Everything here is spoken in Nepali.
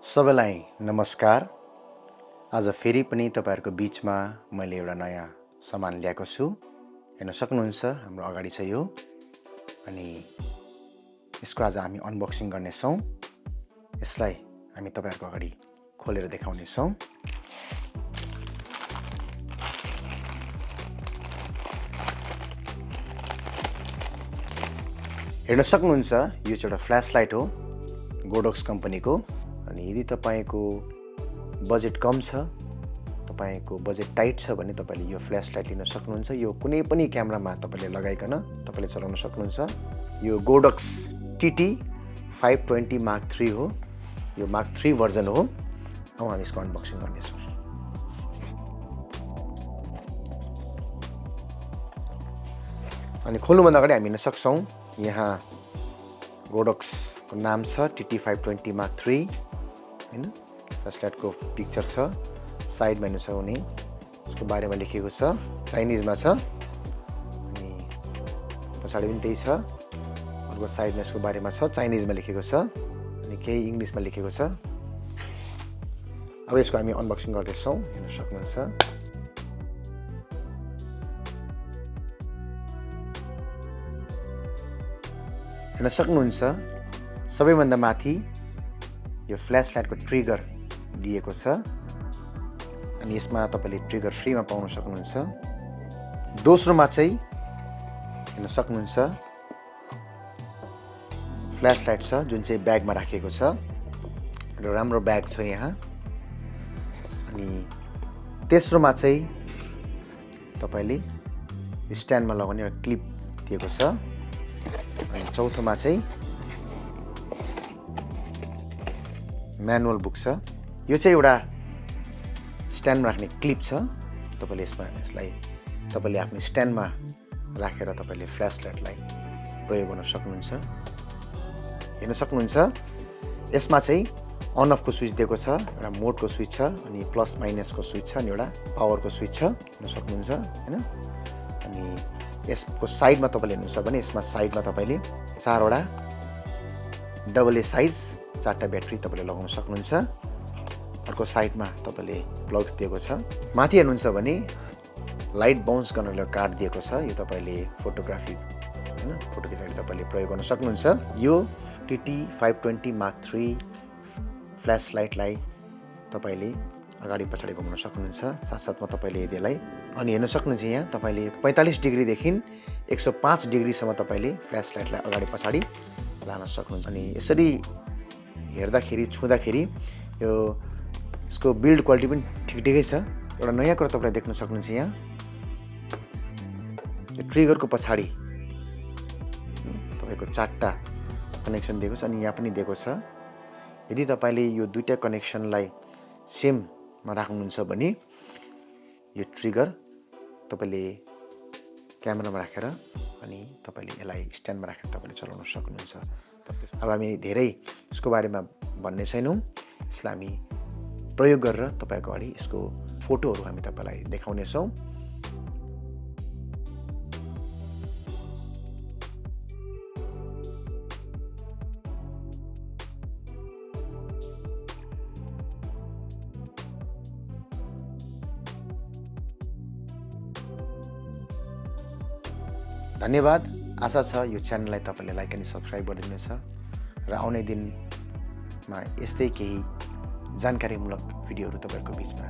सबैलाई नमस्कार। आज फेरि पनि तपाईहरुको बीचमा मैले एउटा नयाँ सामान ल्याएको छु। हेर्न सक्नुहुन्छ हाम्रो अगाडि छ यो अनि यसको आज हामी अनबक्सिङ गर्ने छौं। यसलाई हामी तपाईहरुको अगाडि खोलेर देखाउने छौं। हेर्न सक्नुहुन्छ यो चाहिँ एउटा फ्ल्यास लाइट हो गोडक्स कम्पनीको। अनि यदि तपाईको बजेट कम छ, तपाईको बजेट टाइट छ भने तपाईले यो फ्ल्यास लाइट लिन सक्नुहुन्छ। यो कुनै पनि क्यामेरामा तपाईले लगाइकन तपाईले चलाउन सक्नुहुन्छ। यो गोडक्स TT 520 Mark III हो। यो Mark III भर्जन हो। अब हामी यसको अनबक्सिङ गर्ने छौं। अनि खोल्नुभन्दा अगाडि हामी हेर्न सक्छौं यहाँ गोडक्स को नाम छ TT 520 Mark III हैन। फ्ल्यास लाइटको पिक्चर छ, साइडमा हेर्नु छ भने यसको बारेमा लेखेको छ, चाइनिजमा छ। अनि पछाडी पनि त्यही छ। अर्को साइडमा यसको बारेमा छ, चाइनिजमा लेखेको छ अनि केही इंग्लिशमा लेखेको छ। अब यसको हामी अनबक्सिङ गर्दै छौं। हेर्न सक्नुहुन्छ। हेर्न सक्नुहुन्छ सबैभन्दा माथि यो फ्ल्यास लाइटको ट्रिगर दिएको छ अनि यसमा तपाईले ट्रिगर फ्रीमा पाउन सक्नुहुन्छ। दोस्रोमा चाहिँ हेर्न सक्नुहुन्छ फ्ल्यास लाइट छ जुन चाहिँ ब्यागमा राखिएको छ। एउटा राम्रो ब्याग छ यहाँ। अनि तेस्रोमा चाहिँ तपाईले स्ट्यान्डमा लगाउने एउटा क्लिप दिएको छ। अनि चौथोमा चाहिँ म्यानुअल बुक छ। यो चाहिँ एउटा स्ट्यान्डमा राख्ने क्लिप छ। तपाईले यसलाई तपाईले आफ्नो स्ट्यान्डमा राखेर तपाईले फ्ल्यास लाइटलाई प्रयोग गर्न सक्नुहुन्छ। हेर्न सक्नुहुन्छ यसमा चाहिँ अन अफ को स्विच दिएको छ, एउटा मोडको स्विच छ अनि प्लस माइनस को स्विच छ अनि एउटा पावरको स्विच छ। हेर्न सक्नुहुन्छ हैन। अनि यसको साइडमा तपाईले हेर्नुहुन्छ भने यसमा साइडमा तपाईले चारवटा AA साइज 4टा ब्याट्री तपाईले लगाउन सक्नुहुन्छ। अर्को साइडमा तपाईले प्लग्स दिएको छ। माथि हेर्नुहुन्छ भने लाइट बाउन्स गर्न एउटा कार्ड दिएको छ। यो तपाईले फोटोग्राफी हैन फोटो खिच्दा तपाईले प्रयोग गर्न सक्नुहुन्छ। यो TT 520 Mark III फ्ल्यास लाइटलाई तपाईले अगाडि पछाडी घुमाउन सक्नुहुन्छ। साथसाथमा तपाईले यसलाई अनि हेर्न सक्नुहुन्छ यहाँ तपाईले 45 डिग्री देखि 105 डिग्री सम्म तपाईले फ्ल्यास लाइटलाई अगाडि पछाडी लान सक्नुहुन्छ। अनि यसरी हेर्दाखेरि छुँदाखेरि यो यसको बिल्ड क्वालिटी पनि ठिकै छ। एउटा नयाँ कुरा तपाईले देख्न सक्नुहुन्छ यहाँ यो ट्रिगरको पछाडी तपाईको 4टा कनेक्सन दिएको छ अनि यहाँ पनि दिएको छ। यदि तपाईले यो दुईटा कनेक्सनलाई सेममा राख्नुहुन्छ भने यो ट्रिगर तपाईले क्यामेरामा राखेर अनि तपाईले यसलाई स्ट्यान्डमा राखेर तपाईले चलाउन सक्नुहुन्छ। अब हामी धेरै यसको बारेमा भन्ने छैनौं। यसलाई हामी प्रयोग गरेर तपाईको अगाडि यसको फोटोहरु हामी तपाईलाई देखाउने छौं। धन्यवाद। आशा छ यो च्यानललाई तपाईले लाइक अनि सब्स्क्राइब गरिदिनुहुन्छ र आउने दिनमा यस्तै केही जानकारीमूलक भिडियोहरु तपाईहरुको बीचमा